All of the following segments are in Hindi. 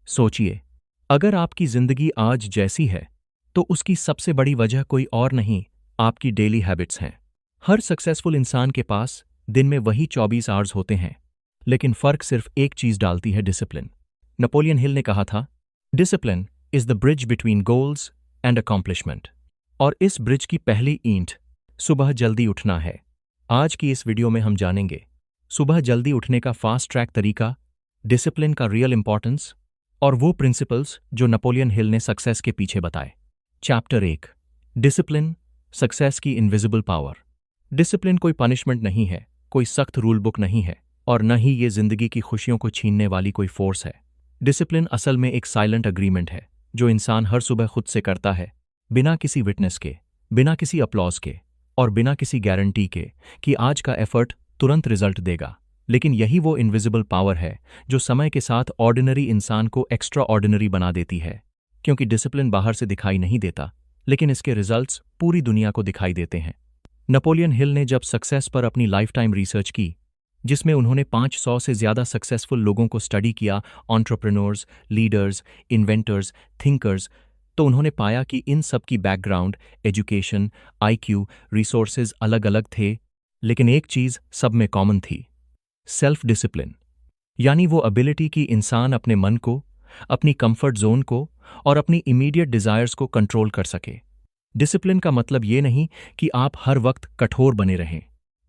सोचिए, अगर आपकी जिंदगी आज जैसी है तो उसकी सबसे बड़ी वजह कोई और नहीं, आपकी डेली हैबिट्स हैं। हर सक्सेसफुल इंसान के पास दिन में वही 24 आवर्स होते हैं, लेकिन फर्क सिर्फ एक चीज डालती है, डिसिप्लिन। नेपोलियन हिल ने कहा था, discipline is the bridge between goals and accomplishment. और इस ब्रिज की पहली ईंट सुबह जल्दी उठना है। आज की इस वीडियो में हम जानेंगे सुबह जल्दी उठने का फास्ट ट्रैक तरीका, डिसिप्लिन का रियल इंपॉर्टेंस और वो प्रिंसिपल्स जो नेपोलियन हिल ने सक्सेस के पीछे बताए। चैप्टर 1, डिसिप्लिन, सक्सेस की इनविजिबल पावर। डिसिप्लिन कोई पनिशमेंट नहीं है, कोई सख्त रूल बुक नहीं है, और न ही ये जिंदगी की खुशियों को छीनने वाली कोई फोर्स है। डिसिप्लिन असल में एक साइलेंट अग्रीमेंट है जो इंसान हर सुबह खुद से करता है, बिना किसी विटनेस के, बिना किसी अप्लॉज के और बिना किसी गारंटी के कि आज का एफर्ट तुरंत रिजल्ट देगा। लेकिन यही वो इनविजिबल पावर है जो समय के साथ ऑर्डिनरी इंसान को एक्स्ट्रा ऑर्डिनरी बना देती है। क्योंकि डिसिप्लिन बाहर से दिखाई नहीं देता, लेकिन इसके रिजल्ट्स पूरी दुनिया को दिखाई देते हैं। नेपोलियन हिल ने जब सक्सेस पर अपनी लाइफ टाइम रिसर्च की, जिसमें उन्होंने 500 से ज्यादा सक्सेसफुल लोगों को स्टडी किया, एंटरप्रेन्योर्स, लीडर्स, इन्वेंटर्स, थिंकर्स, तो उन्होंने पाया कि इन सब की बैकग्राउंड, एजुकेशन, आईक्यू, रिसोर्सेज अलग अलग थे, लेकिन एक चीज सब में कॉमन थी, सेल्फ डिसिप्लिन। यानी वो एबिलिटी कि इंसान अपने मन को, अपनी कंफर्ट जोन को और अपनी इमीडिएट डिजायर्स को कंट्रोल कर सके। डिसिप्लिन का मतलब ये नहीं कि आप हर वक्त कठोर बने रहें।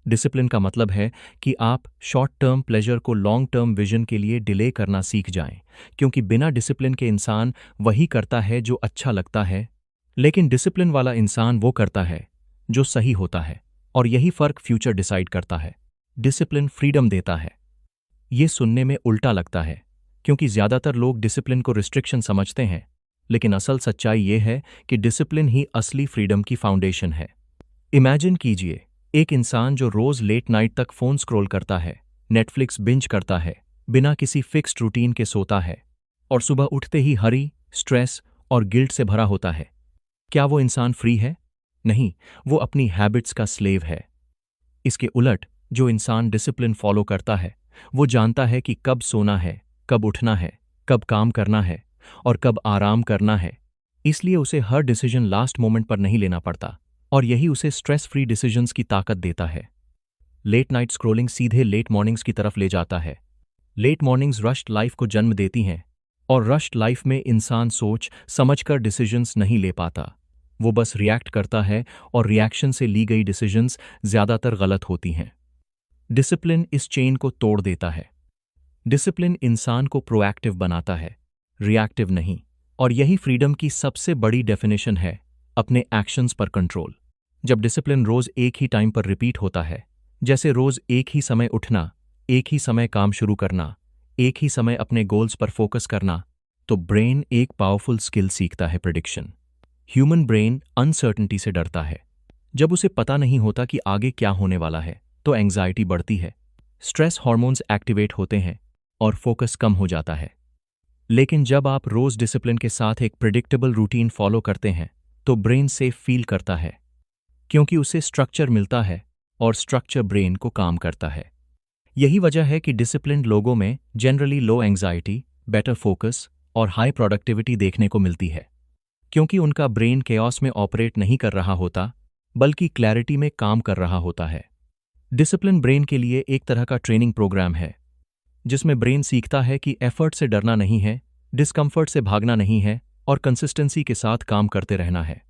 डिसिप्लिन का मतलब है कि आप शॉर्ट टर्म प्लेजर को लॉन्ग टर्म विजन के लिए डिले करना सीख जाएं, क्योंकि बिना डिसिप्लिन के इंसान वही करता है जो अच्छा लगता है, लेकिन डिसिप्लिन वाला इंसान वो करता है जो सही होता है, और यही फर्क फ्यूचर डिसाइड करता है। डिसिप्लिन फ्रीडम देता है। ये सुनने में उल्टा लगता है, क्योंकि ज्यादातर लोग डिसिप्लिन को रिस्ट्रिक्शन समझते हैं, लेकिन असल सच्चाई ये है कि डिसिप्लिन ही असली फ्रीडम की फाउंडेशन है। इमेजिन कीजिए, एक इंसान जो रोज लेट नाइट तक फोन स्क्रॉल करता है, नेटफ्लिक्स बिंज करता है, बिना किसी फिक्स्ड रूटीन के सोता है, और सुबह उठते ही हरी, स्ट्रेस और गिल्ट से भरा होता है। क्या वो इंसान फ्री है? नहीं, वो अपनी हैबिट्स का स्लेव है। इसके उलट जो इंसान डिसिप्लिन फॉलो करता है, वो जानता है कि कब सोना है, कब उठना है, कब काम करना है और कब आराम करना है। इसलिए उसे हर डिसीजन लास्ट मोमेंट पर नहीं लेना पड़ता, और यही उसे स्ट्रेस फ्री डिसीजंस की ताकत देता है। लेट नाइट स्क्रोलिंग सीधे लेट मॉर्निंग्स की तरफ ले जाता है। लेट मॉर्निंग्स रश्ड लाइफ को जन्म देती हैं, और रश्ड लाइफ में इंसान सोच समझकर डिसीजंस नहीं ले पाता। वो बस रिएक्ट करता है, और रिएक्शन से ली गई डिसीजंस ज्यादातर गलत होती हैं। डिसिप्लिन इस चेन को तोड़ देता है। डिसिप्लिन इंसान को प्रोएक्टिव बनाता है, रिएक्टिव नहीं। और यही फ्रीडम की सबसे बड़ी डेफिनेशन है, अपने एक्शंस पर कंट्रोल। जब डिसिप्लिन रोज एक ही टाइम पर रिपीट होता है, जैसे रोज एक ही समय उठना, एक ही समय काम शुरू करना, एक ही समय अपने गोल्स पर फोकस करना, तो ब्रेन एक पावरफुल स्किल सीखता है, प्रेडिक्शन। ह्यूमन ब्रेन अनसर्टेनिटी से डरता है। जब उसे पता नहीं होता कि आगे क्या होने वाला है, तो एंग्जाइटी बढ़ती है, स्ट्रेस हार्मोन्स एक्टिवेट होते हैं और फोकस कम हो जाता है। लेकिन जब आप रोज डिसिप्लिन के साथ एक प्रिडिक्टेबल रूटीन फॉलो करते हैं, तो ब्रेन सेफ फील करता है, क्योंकि उसे स्ट्रक्चर मिलता है, और स्ट्रक्चर ब्रेन को काम करता है। यही वजह है कि डिसिप्लिन्ड लोगों में जनरली लो एंग्जाइटी, बेटर फोकस और हाई प्रोडक्टिविटी देखने को मिलती है, क्योंकि उनका ब्रेन केओस में ऑपरेट नहीं कर रहा होता, बल्कि क्लैरिटी में काम कर रहा होता है। डिसिप्लिन ब्रेन के लिए एक तरह का ट्रेनिंग प्रोग्राम है, जिसमें ब्रेन सीखता है कि एफर्ट से डरना नहीं है, डिस्कम्फर्ट से भागना नहीं है, और कंसिस्टेंसी के साथ काम करते रहना है।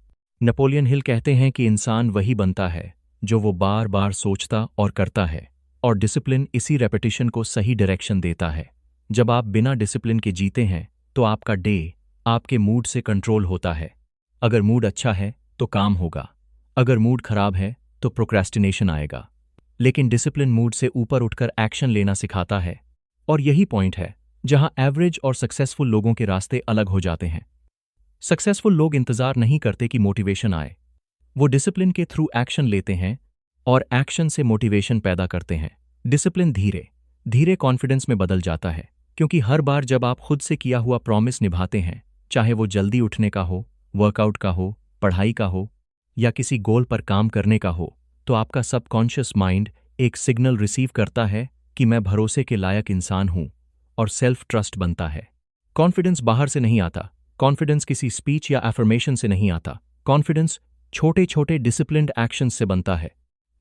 नेपोलियन हिल कहते हैं कि इंसान वही बनता है जो वो बार बार सोचता और करता है, और डिसिप्लिन इसी रेपिटेशन को सही डायरेक्शन देता है। जब आप बिना डिसिप्लिन के जीते हैं, तो आपका डे आपके मूड से कंट्रोल होता है। अगर मूड अच्छा है तो काम होगा, अगर मूड खराब है तो प्रोक्रेस्टिनेशन आएगा। लेकिन डिसिप्लिन मूड से ऊपर उठकर एक्शन लेना सिखाता है, और यही पॉइंट है जहां एवरेज और सक्सेसफुल लोगों के रास्ते अलग हो जाते हैं। सक्सेसफुल लोग इंतजार नहीं करते कि मोटिवेशन आए, वो डिसिप्लिन के थ्रू एक्शन लेते हैं, और एक्शन से मोटिवेशन पैदा करते हैं। डिसिप्लिन धीरे धीरे कॉन्फिडेंस में बदल जाता है, क्योंकि हर बार जब आप खुद से किया हुआ प्रॉमिस निभाते हैं, चाहे वो जल्दी उठने का हो, वर्कआउट का हो, पढ़ाई का हो, या किसी गोल पर काम करने का हो, तो आपका सबकॉन्शियस माइंड एक सिग्नल रिसीव करता है कि मैं भरोसे के लायक इंसान हूं, और सेल्फ ट्रस्ट बनता है। कॉन्फिडेंस बाहर से नहीं आता, कॉन्फिडेंस किसी स्पीच या एफर्मेशन से नहीं आता। कॉन्फिडेंस छोटे छोटे डिसिप्लिन्ड एक्शंस से बनता है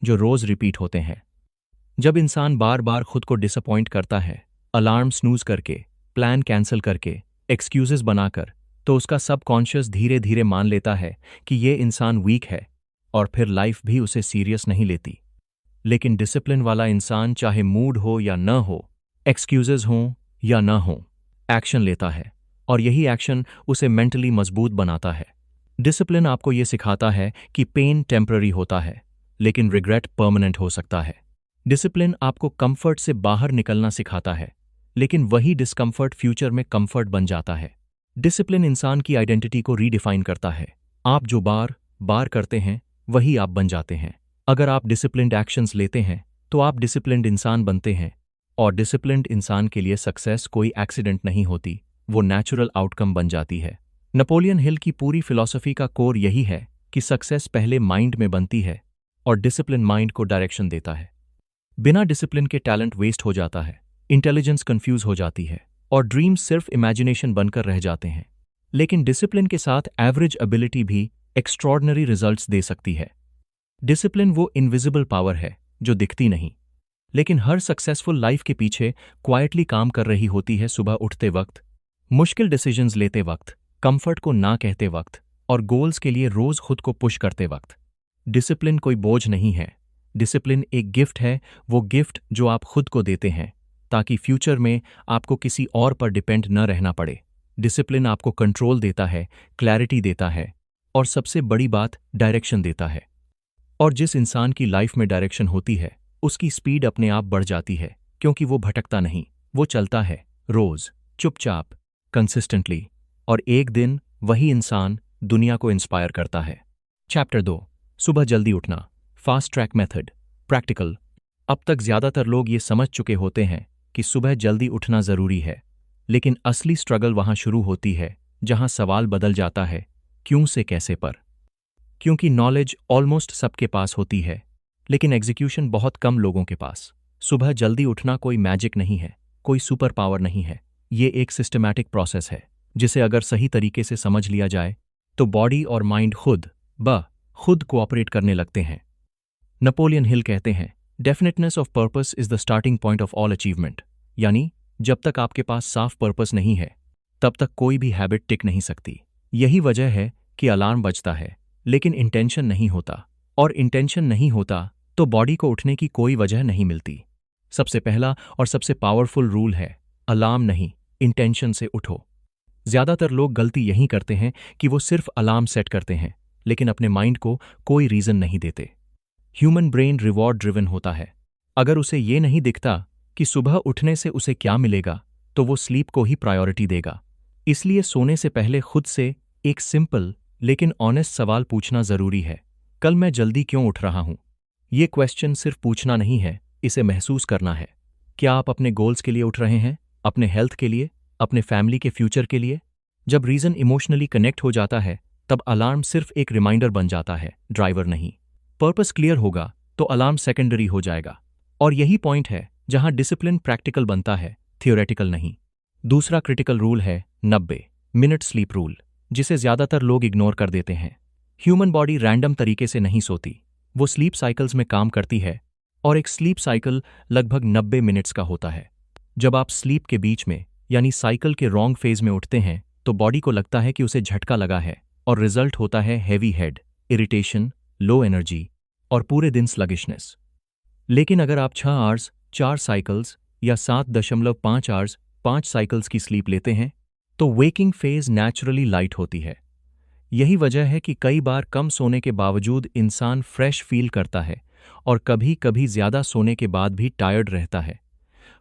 जो रोज रिपीट होते हैं। जब इंसान बार बार खुद को डिसअपॉइंट करता है, अलार्म स्नूज करके, प्लान कैंसिल करके, एक्सक्यूजेस बनाकर, तो उसका सबकॉन्शियस धीरे धीरे मान लेता है कि ये इंसान वीक है और फिर लाइफ भी उसे सीरियस नहीं लेती। लेकिन डिसिप्लिन वाला इंसान चाहे मूड हो या न हो, एक्सक्यूजेस हों या न हो, एक्शन लेता है और यही एक्शन उसे मेंटली मजबूत बनाता है। डिसिप्लिन आपको ये सिखाता है कि पेन टेम्पररी होता है लेकिन रिग्रेट परमानेंट हो सकता है। डिसिप्लिन आपको कंफर्ट से बाहर निकलना सिखाता है लेकिन वही डिस्कंफर्ट फ्यूचर में कंफर्ट बन जाता है। डिसिप्लिन इंसान की आइडेंटिटी को रीडिफाइन करता है। आप जो बार बार करते हैं वही आप बन जाते हैं। अगर आप डिसिप्लिन्ड एक्शंस लेते हैं तो आप डिसिप्लिन्ड इंसान बनते हैं और डिसिप्लिन्ड इंसान के लिए सक्सेस कोई एक्सीडेंट नहीं होती, वो नेचुरल आउटकम बन जाती है। नेपोलियन हिल की पूरी फिलॉसफी का कोर यही है कि सक्सेस पहले माइंड में बनती है और डिसिप्लिन माइंड को डायरेक्शन देता है। बिना डिसिप्लिन के टैलेंट वेस्ट हो जाता है, इंटेलिजेंस कंफ्यूज हो जाती है और ड्रीम्स सिर्फ इमेजिनेशन बनकर रह जाते हैं। लेकिन डिसिप्लिन के साथ एवरेज एबिलिटी भी एक्स्ट्रॉर्डनरी रिजल्ट्स दे सकती है। डिसिप्लिन वो इनविजिबल पावर है जो दिखती नहीं, लेकिन हर सक्सेसफुल लाइफ के पीछे क्वाइटली काम कर रही होती है। सुबह उठते वक्त, मुश्किल डिसीजंस लेते वक्त, कंफर्ट को ना कहते वक्त और गोल्स के लिए रोज खुद को पुश करते वक्त। डिसिप्लिन कोई बोझ नहीं है, डिसिप्लिन एक गिफ्ट है, वो गिफ्ट जो आप खुद को देते हैं ताकि फ्यूचर में आपको किसी और पर डिपेंड न रहना पड़े। डिसिप्लिन आपको कंट्रोल देता है, क्लैरिटी देता है और सबसे बड़ी बात डायरेक्शन देता है। और जिस इंसान की लाइफ में डायरेक्शन होती है उसकी स्पीड अपने आप बढ़ जाती है क्योंकि वो भटकता नहीं, वो चलता है रोज, चुपचाप, कंसिस्टेंटली और एक दिन वही इंसान दुनिया को इंस्पायर करता है। चैप्टर 2, सुबह जल्दी उठना, फास्ट ट्रैक मेथड, प्रैक्टिकल। अब तक ज्यादातर लोग ये समझ चुके होते हैं कि सुबह जल्दी उठना जरूरी है, लेकिन असली स्ट्रगल वहां शुरू होती है जहां सवाल बदल जाता है क्यों से कैसे पर। क्योंकि नॉलेज ऑलमोस्ट सबके पास होती है लेकिन एग्जीक्यूशन बहुत कम लोगों के पास। सुबह जल्दी उठना कोई मैजिक नहीं है, कोई सुपर पावर नहीं है, ये एक सिस्टमैटिक प्रोसेस है जिसे अगर सही तरीके से समझ लिया जाए तो बॉडी और माइंड खुद कोऑपरेट करने लगते हैं। नेपोलियन हिल कहते हैं, definiteness of purpose is the starting point of all achievement. यानी जब तक आपके पास साफ पर्पस नहीं है तब तक कोई भी हैबिट टिक नहीं सकती। यही वजह है कि अलार्म बजता है लेकिन इंटेंशन नहीं होता, और इंटेंशन नहीं होता तो बॉडी को उठने की कोई वजह नहीं मिलती। सबसे पहला और सबसे पावरफुल रूल है, अलार्म नहीं, इंटेंशन से उठो। ज्यादातर लोग गलती यही करते हैं कि वो सिर्फ अलार्म सेट करते हैं लेकिन अपने माइंड को कोई रीजन नहीं देते। ह्यूमन ब्रेन रिवॉर्ड ड्रिवन होता है। अगर उसे ये नहीं दिखता कि सुबह उठने से उसे क्या मिलेगा तो वो स्लीप को ही प्रायोरिटी देगा। इसलिए सोने से पहले खुद से एक सिंपल लेकिन ऑनेस्ट सवाल पूछना जरूरी है, कल मैं जल्दी क्यों उठ रहा हूं? ये क्वेश्चन सिर्फ पूछना नहीं है, इसे महसूस करना है। क्या आप अपने गोल्स के लिए उठ रहे हैं, अपने हेल्थ के लिए, अपने फैमिली के फ्यूचर के लिए? जब रीजन इमोशनली कनेक्ट हो जाता है तब अलार्म सिर्फ एक रिमाइंडर बन जाता है, ड्राइवर नहीं। पर्पस क्लियर होगा तो अलार्म सेकेंडरी हो जाएगा। और यही पॉइंट है जहां डिसिप्लिन प्रैक्टिकल बनता है, थियोरेटिकल नहीं। दूसरा क्रिटिकल रूल है 90 मिनट स्लीप रूल, जिसे ज्यादातर लोग इग्नोर कर देते हैं। ह्यूमन बॉडी रैंडम तरीके से नहीं सोती, वो स्लीप साइकिल्स में काम करती है और एक स्लीप साइकिल लगभग 90 मिनट्स का होता है। जब आप स्लीप के बीच में यानी साइकिल के रॉन्ग फेज में उठते हैं तो बॉडी को लगता है कि उसे झटका लगा है और रिजल्ट होता है heavy head, irritation, low energy और पूरे दिन स्लगिशनेस। लेकिन अगर आप 6 आवर्स 4 साइकिल्स या 7.5 आवर्स 5 साइकिल्स की स्लीप लेते हैं तो वेकिंग फेज नेचुरली लाइट होती है। यही वजह है कि कई बार कम सोने के बावजूद इंसान फ्रेश फील करता है और कभी कभी ज्यादा सोने के बाद भी टायर्ड रहता है।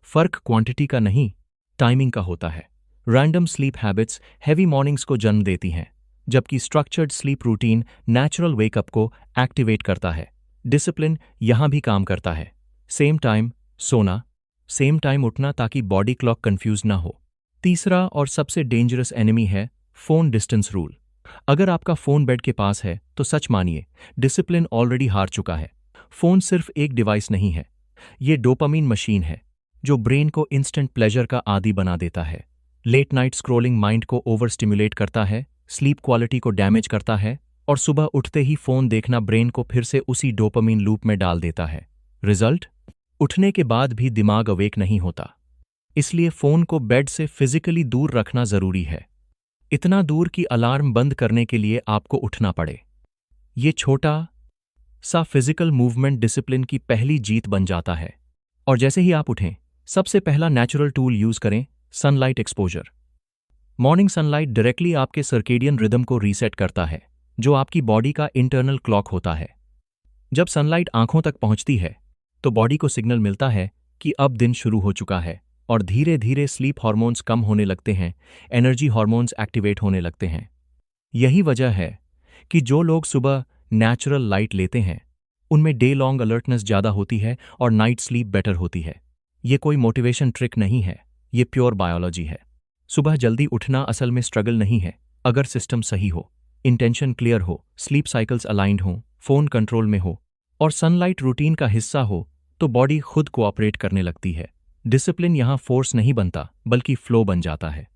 फर्क क्वांटिटी का नहीं, टाइमिंग का होता है। Random sleep habits heavy mornings को जन्म देती हैं, जबकि structured sleep routine natural wake up को एक्टिवेट करता है। डिसिप्लिन यहां भी काम करता है। सेम टाइम सोना, सेम टाइम उठना ताकि बॉडी क्लॉक कंफ्यूज ना हो। तीसरा और सबसे डेंजरस एनिमी है फोन डिस्टेंस रूल। अगर आपका फोन बेड के पास है तो सच मानिए डिसिप्लिन ऑलरेडी हार चुका है। फोन सिर्फ एक डिवाइस नहीं है, ये डोपामीन मशीन है जो ब्रेन को इंस्टेंट प्लेजर का आदी बना देता है। लेट नाइट स्क्रोलिंग माइंड को ओवर स्टिमुलेट करता है, स्लीप क्वालिटी को डैमेज करता है और सुबह उठते ही फोन देखना ब्रेन को फिर से उसी डोपामीन लूप में डाल देता है। रिजल्ट? उठने के बाद भी दिमाग अवेक नहीं होता। इसलिए फोन को बेड से फिजिकली दूर रखना जरूरी है, इतना दूर कि अलार्म बंद करने के लिए आपको उठना पड़े। ये छोटा सा फिजिकल मूवमेंट डिसिप्लिन की पहली जीत बन जाता है। और जैसे ही आप उठें, सबसे पहला नेचुरल टूल यूज करें, sunlight exposure. Morning sunlight directly आपके सर्केडियन रिदम को रीसेट करता है, जो आपकी बॉडी का इंटरनल क्लॉक होता है। जब सनलाइट आंखों तक पहुंचती है तो बॉडी को सिग्नल मिलता है कि अब दिन शुरू हो चुका है और धीरे धीरे स्लीप हार्मोन्स कम होने लगते हैं, एनर्जी हार्मोन्स एक्टिवेट होने लगते हैं। यही वजह है कि जो लोग सुबह नेचुरल लाइट लेते हैं उनमें डे लॉन्ग अलर्टनेस ज़्यादा होती है और नाइट स्लीप बेटर होती है। ये कोई मोटिवेशन ट्रिक नहीं है, ये प्योर बायोलॉजी है। सुबह जल्दी उठना असल में स्ट्रगल नहीं है, अगर सिस्टम सही हो, इंटेंशन क्लियर हो, स्लीप साइकिल्स अलाइंड हो, फोन कंट्रोल में हो और सनलाइट रूटीन का हिस्सा हो तो बॉडी खुद कोऑपरेट करने लगती है। डिसिप्लिन यहाँ फोर्स नहीं बनता बल्कि फ्लो बन जाता है।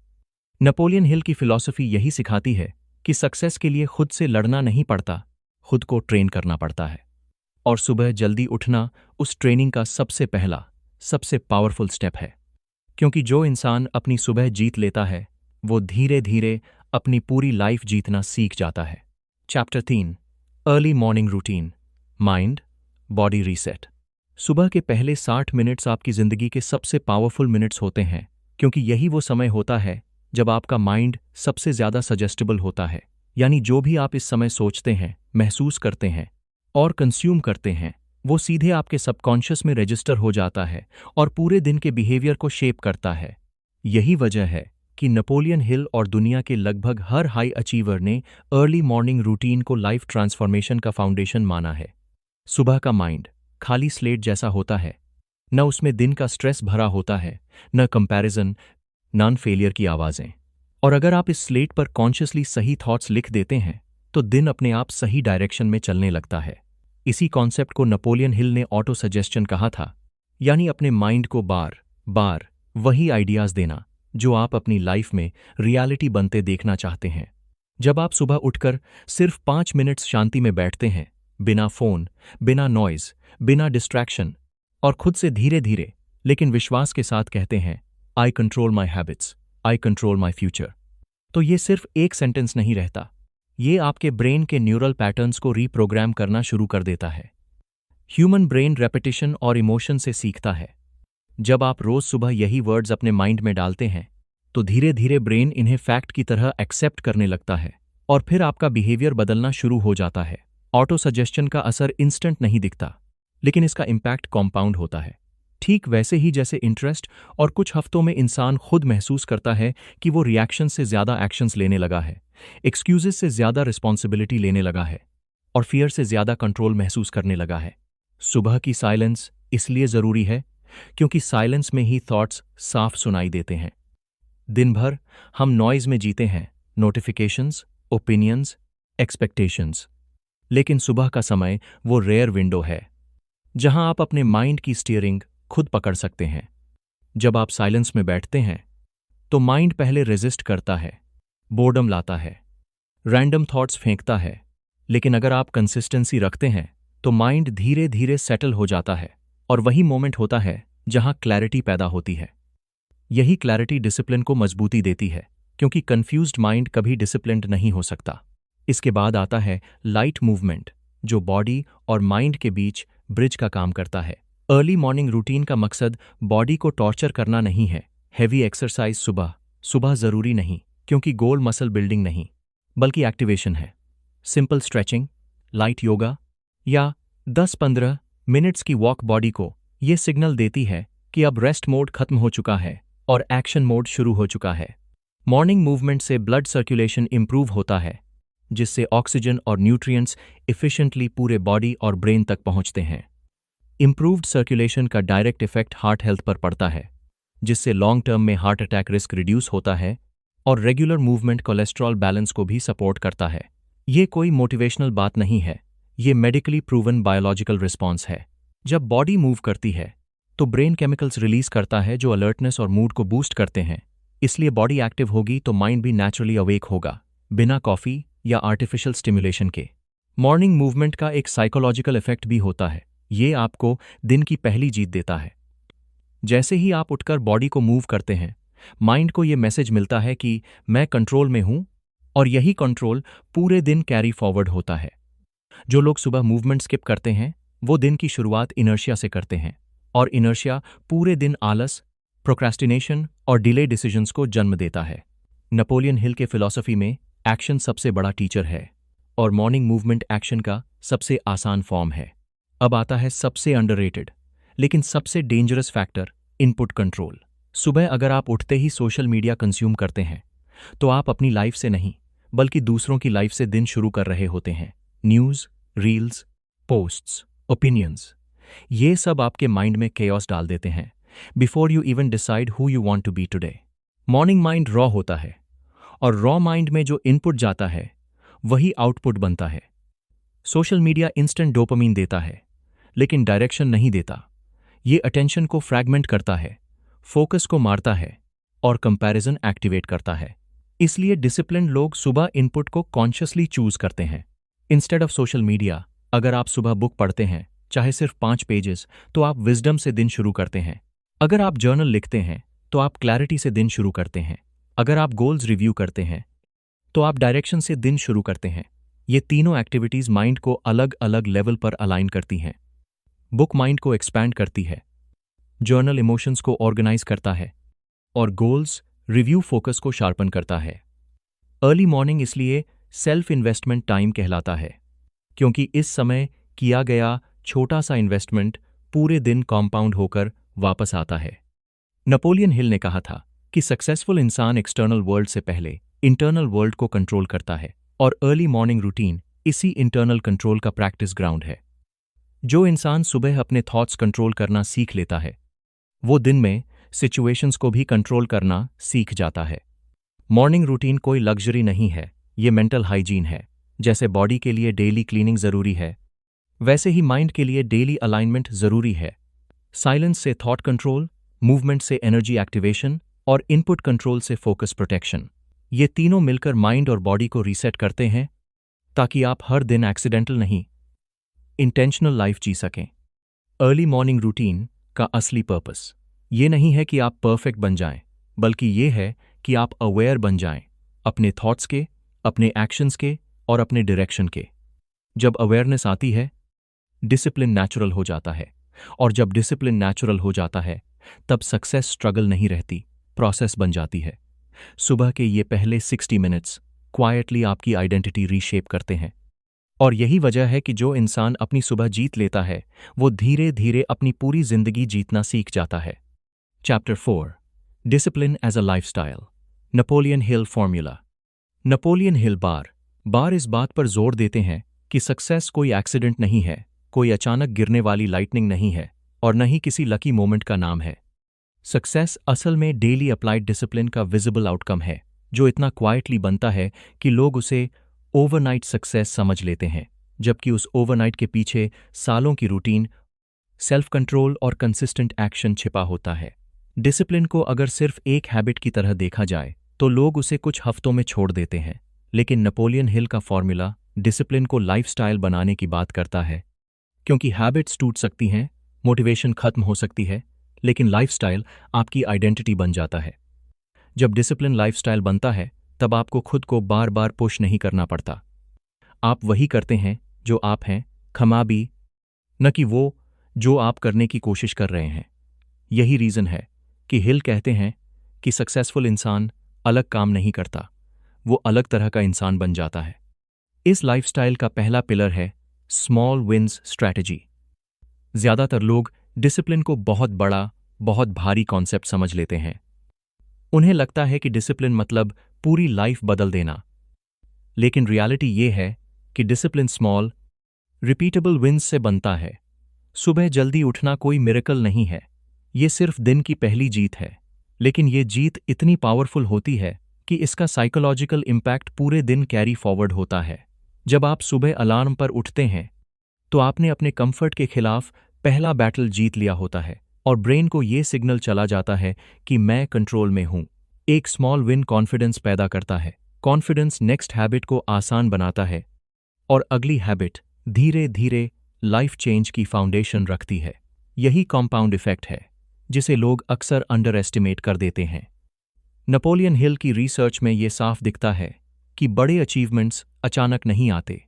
नेपोलियन हिल की फिलॉसफी यही सिखाती है कि सक्सेस के लिए खुद से लड़ना नहीं पड़ता, खुद को ट्रेन करना पड़ता है। और सुबह जल्दी उठना उस ट्रेनिंग का सबसे पहला, सबसे पावरफुल स्टेप है। क्योंकि जो इंसान अपनी सुबह जीत लेता है वो धीरे धीरे अपनी पूरी लाइफ जीतना सीख जाता है। Chapter 3, early morning routine, mind body reset. सुबह के पहले 60 मिनट्स आपकी जिंदगी के सबसे पावरफुल मिनट्स होते हैं, क्योंकि यही वो समय होता है जब आपका माइंड सबसे ज्यादा सजेस्टेबल होता है। यानी जो भी आप इस समय सोचते हैं, महसूस करते हैं और कंज्यूम करते हैं, वो सीधे आपके सबकॉन्शियस में रजिस्टर हो जाता है और पूरे दिन के बिहेवियर को शेप करता है। यही वजह है कि नेपोलियन हिल और दुनिया के लगभग हर हाई अचीवर ने अर्ली मॉर्निंग रूटीन को लाइफ ट्रांसफॉर्मेशन का फाउंडेशन माना है। सुबह का माइंड खाली स्लेट जैसा होता है, न उसमें दिन का स्ट्रेस भरा होता है, न कंपैरिजन, नॉन फेलियर की आवाजें। और अगर आप इस स्लेट पर कॉन्शियसली सही थॉट्स लिख देते हैं तो दिन अपने आप सही डायरेक्शन में चलने लगता है। इसी कॉन्सेप्ट को नेपोलियन हिल ने ऑटो सजेस्शन कहा था, यानी अपने माइंड को बार बार वही आइडियाज देना जो आप अपनी लाइफ में रियलिटी बनते देखना चाहते हैं। जब आप सुबह उठकर सिर्फ 5 मिनट्स शांति में बैठते हैं, बिना फोन, बिना नॉइज, बिना डिस्ट्रैक्शन, और खुद से धीरे धीरे लेकिन विश्वास के साथ कहते हैं, आई control my habits, I control my future, तो ये सिर्फ एक सेंटेंस नहीं रहता, ये आपके ब्रेन के न्यूरल पैटर्न्स को रीप्रोग्राम करना शुरू कर देता है। ह्यूमन ब्रेन रेपिटेशन और इमोशन से सीखता है। जब आप रोज सुबह यही वर्ड्स अपने माइंड में डालते हैं तो धीरे धीरे ब्रेन इन्हें फैक्ट की तरह एक्सेप्ट करने लगता है और फिर आपका बिहेवियर बदलना शुरू हो जाता है। ऑटो सजेस्शन का असर इंस्टेंट नहीं दिखता, लेकिन इसका इम्पैक्ट कॉम्पाउंड होता है। ठीक वैसे ही जैसे इंटरेस्ट, और कुछ हफ्तों में इंसान खुद महसूस करता है कि वो रिएक्शन से ज्यादा एक्शंस लेने लगा है, एक्सक्यूजेस से ज्यादा रिस्पॉन्सिबिलिटी लेने लगा है और फियर से ज्यादा कंट्रोल महसूस करने लगा है। सुबह की साइलेंस इसलिए जरूरी है क्योंकि साइलेंस में ही थॉट्स साफ सुनाई देते हैं। दिन भर हम नॉइज में जीते हैं, नोटिफिकेशंस, ओपिनियंस, एक्सपेक्टेशंस, लेकिन सुबह का समय वो रेयर विंडो है जहां आप अपने माइंड की स्टीयरिंग खुद पकड़ सकते हैं। जब आप साइलेंस में बैठते हैं तो माइंड पहले रेजिस्ट करता है, बोर्डम लाता है, रैंडम थॉट्स फेंकता है, लेकिन अगर आप कंसिस्टेंसी रखते हैं तो माइंड धीरे धीरे सेटल हो जाता है और वही मोमेंट होता है जहां क्लैरिटी पैदा होती है। यही क्लैरिटी डिसिप्लिन को मजबूती देती है, क्योंकि कंफ्यूज्ड माइंड कभी डिसिप्लिन्ड नहीं हो सकता। इसके बाद आता है लाइट मूवमेंट, जो बॉडी और माइंड के बीच ब्रिज का काम करता है। अर्ली मॉर्निंग रूटीन का मकसद बॉडी को टॉर्चर करना नहीं है। हैवी एक्सरसाइज सुबह सुबह जरूरी नहीं, क्योंकि गोल मसल बिल्डिंग नहीं बल्कि एक्टिवेशन है। सिंपल स्ट्रेचिंग, लाइट योगा या 10-15 मिनट्स की वॉक बॉडी को ये सिग्नल देती है कि अब रेस्ट मोड खत्म हो चुका है और एक्शन मोड शुरू हो चुका है। मॉर्निंग मूवमेंट से ब्लड सर्कुलेशन इंप्रूव होता है, जिससे ऑक्सीजन और न्यूट्रिएंट्स एफिशिएंटली पूरे बॉडी और ब्रेन तक पहुंचते हैं। इंप्रूव्ड सर्कुलेशन का डायरेक्ट इफेक्ट हार्ट हेल्थ पर पड़ता है, जिससे लॉन्ग टर्म में हार्ट अटैक रिस्क रिड्यूस होता है, और रेगुलर मूवमेंट कोलेस्ट्रॉल बैलेंस को भी सपोर्ट करता है। ये कोई मोटिवेशनल बात नहीं है, ये मेडिकली प्रूवन बायोलॉजिकल रिस्पॉन्स है। जब बॉडी मूव करती है तो ब्रेन केमिकल्स रिलीज करता है जो अलर्टनेस और मूड को बूस्ट करते हैं। इसलिए बॉडी एक्टिव होगी तो माइंड भी नेचुरली अवेक होगा, बिना कॉफी या आर्टिफिशियल स्टिमुलेशन के। मॉर्निंग मूवमेंट का एक साइकोलॉजिकल इफेक्ट भी होता है। ये आपको दिन की पहली जीत देता है। जैसे ही आप उठकर बॉडी को मूव करते हैं, माइंड को ये मैसेज मिलता है कि मैं कंट्रोल में हूं, और यही कंट्रोल पूरे दिन कैरी फॉरवर्ड होता है। जो लोग सुबह मूवमेंट स्किप करते हैं, वो दिन की शुरुआत इनर्शिया से करते हैं, और इनर्शिया पूरे दिन आलस, प्रोक्रेस्टिनेशन और डिले डिसीजंस को जन्म देता है। नेपोलियन हिल के फिलॉसफी में एक्शन सबसे बड़ा टीचर है, और मॉर्निंग मूवमेंट एक्शन का सबसे आसान फॉर्म है। अब आता है सबसे अंडररेटेड लेकिन सबसे डेंजरस फैक्टर, इनपुट कंट्रोल। सुबह अगर आप उठते ही सोशल मीडिया कंज्यूम करते हैं, तो आप अपनी लाइफ से नहीं बल्कि दूसरों की लाइफ से दिन शुरू कर रहे होते हैं। न्यूज़, रील्स, पोस्ट्स, ओपिनियंस, ये सब आपके माइंड में केओस डाल देते हैं before you even decide who you want to be today. Morning mind raw होता है, और रॉ माइंड में जो इनपुट जाता है वही आउटपुट बनता है। सोशल मीडिया इंस्टेंट डोपामीन देता है, लेकिन डायरेक्शन नहीं देता। ये अटेंशन को फ्रैगमेंट करता है, फोकस को मारता है और कंपैरिजन एक्टिवेट करता है। इसलिए डिसिप्लिन लोग सुबह इनपुट को कॉन्शियसली चूज करते हैं इंस्टेड ऑफ सोशल मीडिया। अगर आप सुबह बुक पढ़ते हैं, चाहे सिर्फ 5 पेजेस, तो आप विजडम से दिन शुरू करते हैं। अगर आप जर्नल लिखते हैं, तो आप क्लैरिटी से दिन शुरू करते हैं। अगर आप गोल्स रिव्यू करते हैं, तो आप डायरेक्शन से दिन शुरू करते हैं। ये तीनों एक्टिविटीज माइंड को अलग अलग लेवल पर अलाइन करती हैं। बुक माइंड को एक्सपैंड करती है, जर्नल इमोशंस को ऑर्गेनाइज करता है, और गोल्स रिव्यू फोकस को शार्पन करता है। अर्ली मॉर्निंग इसलिए सेल्फ इन्वेस्टमेंट टाइम कहलाता है, क्योंकि इस समय किया गया छोटा सा इन्वेस्टमेंट पूरे दिन कॉम्पाउंड होकर वापस आता है। नेपोलियन हिल ने कहा था कि सक्सेसफुल इंसान एक्सटर्नल वर्ल्ड से पहले इंटरनल वर्ल्ड को कंट्रोल करता है, और अर्ली मॉर्निंग रूटीन इसी इंटरनल कंट्रोल का प्रैक्टिस ग्राउंड है। जो इंसान सुबह अपने थॉट्स कंट्रोल करना सीख लेता है, वो दिन में सिचुएशंस को भी कंट्रोल करना सीख जाता है। मॉर्निंग रूटीन कोई लग्जरी नहीं है, ये मेंटल हाइजीन है। जैसे बॉडी के लिए डेली क्लीनिंग जरूरी है, वैसे ही माइंड के लिए डेली अलाइनमेंट जरूरी है। साइलेंस से थॉट कंट्रोल, मूवमेंट से एनर्जी एक्टिवेशन और इनपुट कंट्रोल से फोकस प्रोटेक्शन, ये तीनों मिलकर माइंड और बॉडी को रीसेट करते हैं, ताकि आप हर दिन एक्सीडेंटल नहीं, इंटेंशनल लाइफ जी सकें। अर्ली मॉर्निंग रूटीन का असली पर्पस ये नहीं है कि आप परफेक्ट बन जाएं, बल्कि ये है कि आप अवेयर बन जाएं अपने थॉट्स के, अपने एक्शंस के और अपने डायरेक्शन के। जब अवेयरनेस आती है, डिसिप्लिन नेचुरल हो जाता है, और जब डिसिप्लिन नेचुरल हो जाता है, तब सक्सेस स्ट्रगल नहीं रहती, प्रोसेस बन जाती है। सुबह के ये पहले 60 मिनट्स क्वाइटली आपकी आइडेंटिटी रीशेप करते हैं, और यही वजह है कि जो इंसान अपनी सुबह जीत लेता है, वो धीरे धीरे अपनी पूरी जिंदगी जीतना सीख जाता है। Chapter 4, discipline as a lifestyle, Napoleon Hill formula. Napoleon Hill बार इस बात पर जोर देते हैं कि सक्सेस कोई एक्सीडेंट नहीं है, कोई अचानक गिरने वाली लाइटनिंग नहीं है, और न ही किसी लकी मोमेंट का नाम है। सक्सेस असल में डेली अप्लाइड डिसिप्लिन का विजिबल आउटकम है, जो इतना क्वाइटली बनता है कि लोग उसे ओवरनाइट सक्सेस समझ लेते हैं, जबकि उस ओवरनाइट के पीछे सालों की रूटीन, सेल्फ कंट्रोल और कंसिस्टेंट एक्शन छिपा होता है। डिसिप्लिन को अगर सिर्फ एक हैबिट की तरह देखा जाए, तो लोग उसे कुछ हफ्तों में छोड़ देते हैं, लेकिन नेपोलियन हिल का फॉर्मूला डिसिप्लिन को लाइफस्टाइल बनाने की बात करता है, क्योंकि हैबिट्स टूट सकती हैं, मोटिवेशन खत्म हो सकती है, लेकिन लाइफस्टाइल आपकी आइडेंटिटी बन जाता है। जब डिसिप्लिन लाइफस्टाइल बनता है, तब आपको खुद को बार बार पुश नहीं करना पड़ता। आप वही करते हैं जो आप हैं, खमाबी, न कि वो जो आप करने की कोशिश कर रहे हैं। यही रीज़न है कि हिल कहते हैं कि सक्सेसफुल इंसान अलग काम नहीं करता, वो अलग तरह का इंसान बन जाता है। इस लाइफस्टाइल का पहला पिलर है स्मॉल विन्स स्ट्रैटेजी। ज्यादातर लोग डिसिप्लिन को बहुत बड़ा, बहुत भारी कॉन्सेप्ट समझ लेते हैं। उन्हें लगता है कि डिसिप्लिन मतलब पूरी लाइफ बदल देना, लेकिन रियलिटी ये है कि डिसिप्लिन स्मॉल, रिपीटेबल विन्स से बनता है। सुबह जल्दी उठना कोई मिरेकल नहीं है, ये सिर्फ दिन की पहली जीत है, लेकिन ये जीत इतनी पावरफुल होती है कि इसका साइकोलॉजिकल इम्पैक्ट पूरे दिन कैरी फॉरवर्ड होता है। जब आप सुबह अलार्म पर उठते हैं, तो आपने अपने कंफर्ट के खिलाफ पहला बैटल जीत लिया होता है, और ब्रेन को ये सिग्नल चला जाता है कि मैं कंट्रोल में हूं। एक स्मॉल विन कॉन्फिडेंस पैदा करता है। कॉन्फिडेंस नेक्स्ट हैबिट को आसान बनाता है और अगली हैबिट धीरे धीरे लाइफ चेंज की फाउंडेशन रखती है। यही कॉम्पाउंड इफेक्ट है जिसे लोग अक्सर अंडर एस्टिमेट कर देते हैं। नेपोलियन हिल की रिसर्च में ये साफ दिखता है कि बड़े अचीवमेंट्स अचानक नहीं आते,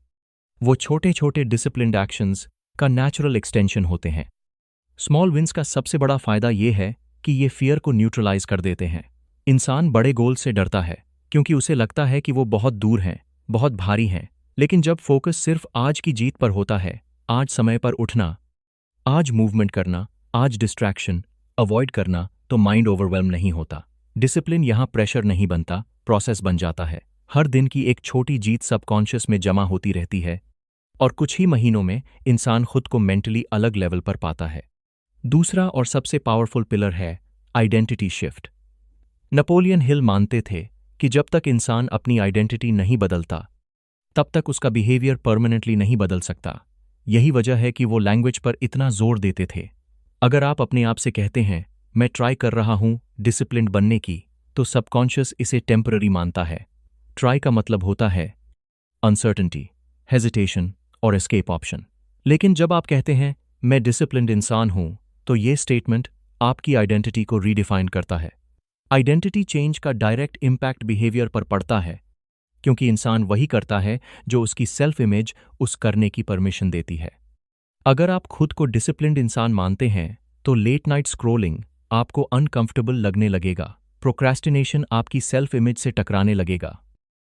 वो छोटे छोटे डिसिप्लिन्ड एक्शंस का नेचुरल एक्सटेंशन होते हैं। स्मॉल विन्स का सबसे बड़ा फायदा ये है कि ये फियर को न्यूट्रलाइज कर देते हैं। इंसान बड़े गोल से डरता है क्योंकि उसे लगता है कि वो बहुत दूर हैं, बहुत भारी हैं। लेकिन जब फोकस सिर्फ आज की जीत पर होता है, आज समय पर उठना, आज मूवमेंट करना, आज डिस्ट्रैक्शन अवॉइड करना, तो माइंड ओवरवेल्म नहीं होता। डिसिप्लिन यहाँ प्रेशर नहीं बनता, प्रोसेस बन जाता है। हर दिन की एक छोटी जीत सबकॉन्शियस में जमा होती रहती है और कुछ ही महीनों में इंसान खुद को मेंटली अलग लेवल पर पाता है। दूसरा और सबसे पावरफुल पिलर है आइडेंटिटी शिफ्ट। नेपोलियन हिल मानते थे कि जब तक इंसान अपनी आइडेंटिटी नहीं बदलता, तब तक उसका बिहेवियर परमानेंटली नहीं बदल सकता। यही वजह है कि वो लैंग्वेज पर इतना जोर देते थे। अगर आप अपने आप से कहते हैं, मैं ट्राई कर रहा हूं डिसिप्लिन्ड बनने की, तो सबकॉन्शियस इसे टेम्पररी मानता है। ट्राई का मतलब होता है अनसर्टेनिटी, हेजिटेशन और एस्केप ऑप्शन। लेकिन जब आप कहते हैं, मैं डिसिप्लिन्ड इंसान हूं, तो ये स्टेटमेंट आपकी आइडेंटिटी को रीडिफाइन करता है। आइडेंटिटी चेंज का डायरेक्ट इम्पैक्ट बिहेवियर पर पड़ता है, क्योंकि इंसान वही करता है जो उसकी सेल्फ इमेज उस करने की परमिशन देती है। अगर आप खुद को डिसिप्लिन्ड इंसान मानते हैं, तो लेट नाइट स्क्रोलिंग आपको अनकंफर्टेबल लगने लगेगा, प्रोक्रेस्टिनेशन आपकी सेल्फ इमेज से टकराने लगेगा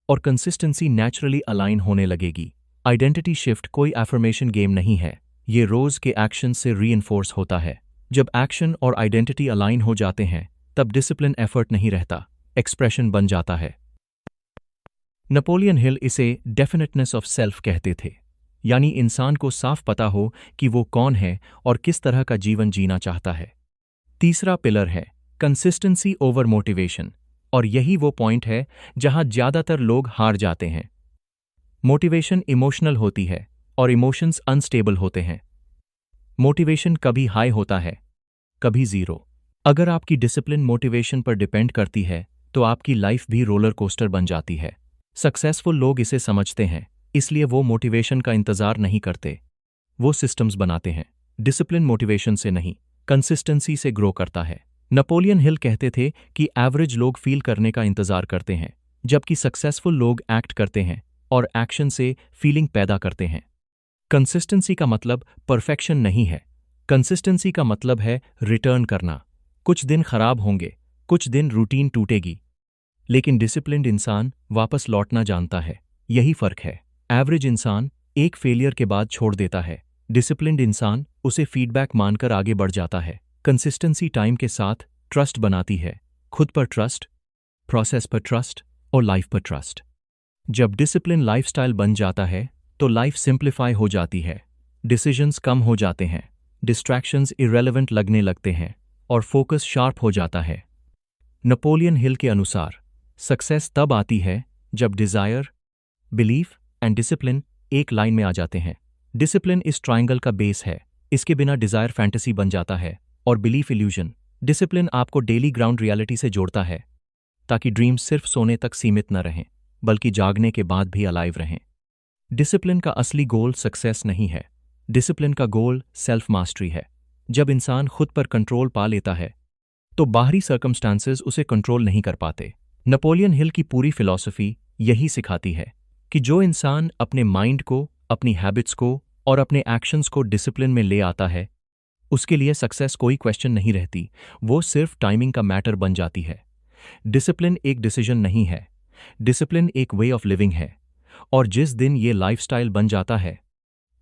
और कंसिस्टेंसी नेचुरली अलाइन होने लगेगी। आइडेंटिटी शिफ्ट कोई एफर्मेशन गेम नहीं है, ये रोज के एक्शन से रीइंफोर्स होता है। जब एक्शन और आइडेंटिटी अलाइन हो जाते हैं, तब डिसिप्लिन एफर्ट नहीं रहता, एक्सप्रेशन बन जाता है। नेपोलियन हिल इसे डेफिनेटनेस ऑफ सेल्फ कहते थे, यानी इंसान को साफ पता हो कि वो कौन है और किस तरह का जीवन जीना चाहता है। तीसरा पिलर है कंसिस्टेंसी ओवर मोटिवेशन, और यही वो पॉइंट है जहां ज्यादातर लोग हार जाते हैं। मोटिवेशन इमोशनल होती है और इमोशंस अनस्टेबल होते हैं। मोटिवेशन कभी हाई होता है, कभी जीरो। अगर आपकी डिसिप्लिन मोटिवेशन पर डिपेंड करती है, तो आपकी लाइफ भी रोलर कोस्टर बन जाती है। सक्सेसफुल लोग इसे समझते हैं, इसलिए वो मोटिवेशन का इंतजार नहीं करते, वो सिस्टम्स बनाते हैं। डिसिप्लिन मोटिवेशन से नहीं, कंसिस्टेंसी से ग्रो करता है। नेपोलियन हिल कहते थे कि एवरेज लोग फील करने का इंतजार करते हैं, जबकि सक्सेसफुल लोग एक्ट करते हैं और एक्शन से फीलिंग पैदा करते हैं। कंसिस्टेंसी का मतलब परफेक्शन नहीं है, कंसिस्टेंसी का मतलब है रिटर्न करना। कुछ दिन खराब होंगे, कुछ दिन रूटीन टूटेगी, लेकिन डिसिप्लिन्ड इंसान वापस लौटना जानता है। यही फर्क है। एवरेज इंसान एक फेलियर के बाद छोड़ देता है, डिसिप्लिन्ड इंसान उसे फीडबैक मानकर आगे बढ़ जाता है। कंसिस्टेंसी टाइम के साथ ट्रस्ट बनाती है, खुद पर ट्रस्ट, प्रोसेस पर ट्रस्ट और लाइफ पर ट्रस्ट। जब डिसिप्लिन लाइफस्टाइल बन जाता है, तो लाइफ सिंप्लीफाई हो जाती है, डिसीजंस कम हो जाते हैं, डिस्ट्रैक्शंस इरेलेवेंट लगने लगते हैं और फोकस शार्प हो जाता है। नेपोलियन हिल के अनुसार सक्सेस तब आती है जब डिजायर, बिलीफ एंड डिसिप्लिन एक लाइन में आ जाते हैं। डिसिप्लिन इस ट्रायंगल का बेस है, इसके बिना डिजायर फैंटेसी बन जाता है और बिलीफ इल्यूजन। डिसिप्लिन आपको डेली ग्राउंड रियलिटी से जोड़ता है, ताकि ड्रीम्स सिर्फ सोने तक सीमित न रहें, बल्कि जागने के बाद भी अलाइव रहें। डिसिप्लिन का असली गोल सक्सेस नहीं है, डिसिप्लिन का गोल सेल्फ मास्टरी है। जब इंसान खुद पर कंट्रोल पा लेता है, तो बाहरी सर्कमस्टांसेस उसे कंट्रोल नहीं कर पाते। नेपोलियन हिल की पूरी फिलॉसफी यही सिखाती है कि जो इंसान अपने माइंड को, अपनी हैबिट्स को और अपने एक्शंस को डिसिप्लिन में ले आता है, उसके लिए सक्सेस कोई क्वेश्चन नहीं रहती, वो सिर्फ टाइमिंग का मैटर बन जाती है। डिसिप्लिन एक डिसीजन नहीं है, डिसिप्लिन एक वे ऑफ लिविंग है, और जिस दिन ये लाइफस्टाइल बन जाता है,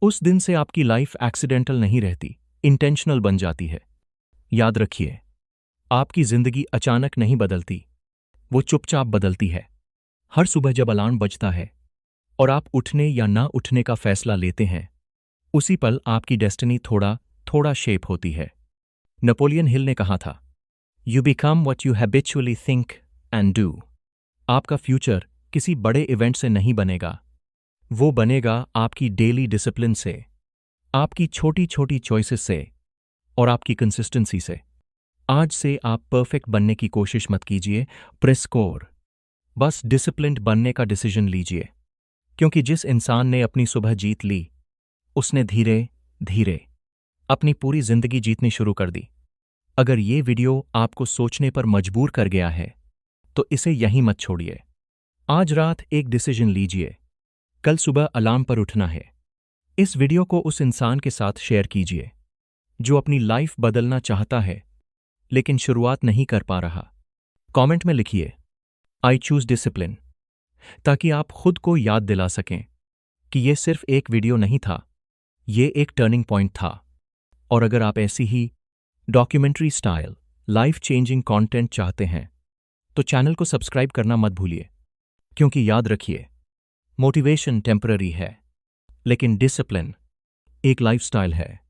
उस दिन से आपकी लाइफ एक्सीडेंटल नहीं रहती, इंटेंशनल बन जाती है। याद रखिए, आपकी जिंदगी अचानक नहीं बदलती, वो चुपचाप बदलती है। हर सुबह जब अलार्म बजता है और आप उठने या ना उठने का फैसला लेते हैं, उसी पल आपकी डेस्टिनी थोड़ा थोड़ा शेप होती है। नेपोलियन हिल ने कहा था, you become what you habitually think and do. आपका फ्यूचर किसी बड़े इवेंट से नहीं बनेगा, वो बनेगा आपकी डेली डिसिप्लिन से, आपकी छोटी छोटी चॉइसेस से और आपकी कंसिस्टेंसी से। आज से आप परफेक्ट बनने की कोशिश मत कीजिए, प्रेस स्कोर। बस डिसिप्लिन्ड बनने का डिसीजन लीजिए, क्योंकि जिस इंसान ने अपनी सुबह जीत ली, उसने धीरे धीरे अपनी पूरी जिंदगी जीतनी शुरू कर दी। अगर ये वीडियो आपको सोचने पर मजबूर कर गया है, तो इसे यहीं मत छोड़िए। आज रात एक डिसीजन लीजिए, कल सुबह अलार्म पर उठना है। इस वीडियो को उस इंसान के साथ शेयर कीजिए जो अपनी लाइफ बदलना चाहता है लेकिन शुरुआत नहीं कर पा रहा। कमेंट में लिखिए आई चूज डिसिप्लिन, ताकि आप खुद को याद दिला सकें कि यह सिर्फ एक वीडियो नहीं था, ये एक टर्निंग पॉइंट था। और अगर आप ऐसी ही documentary style life changing content चाहते हैं तो चैनल को सब्सक्राइब करना मत भूलिए, क्योंकि याद रखिए, मोटिवेशन टेम्पररी है लेकिन डिसिप्लिन एक लाइफस्टाइल है।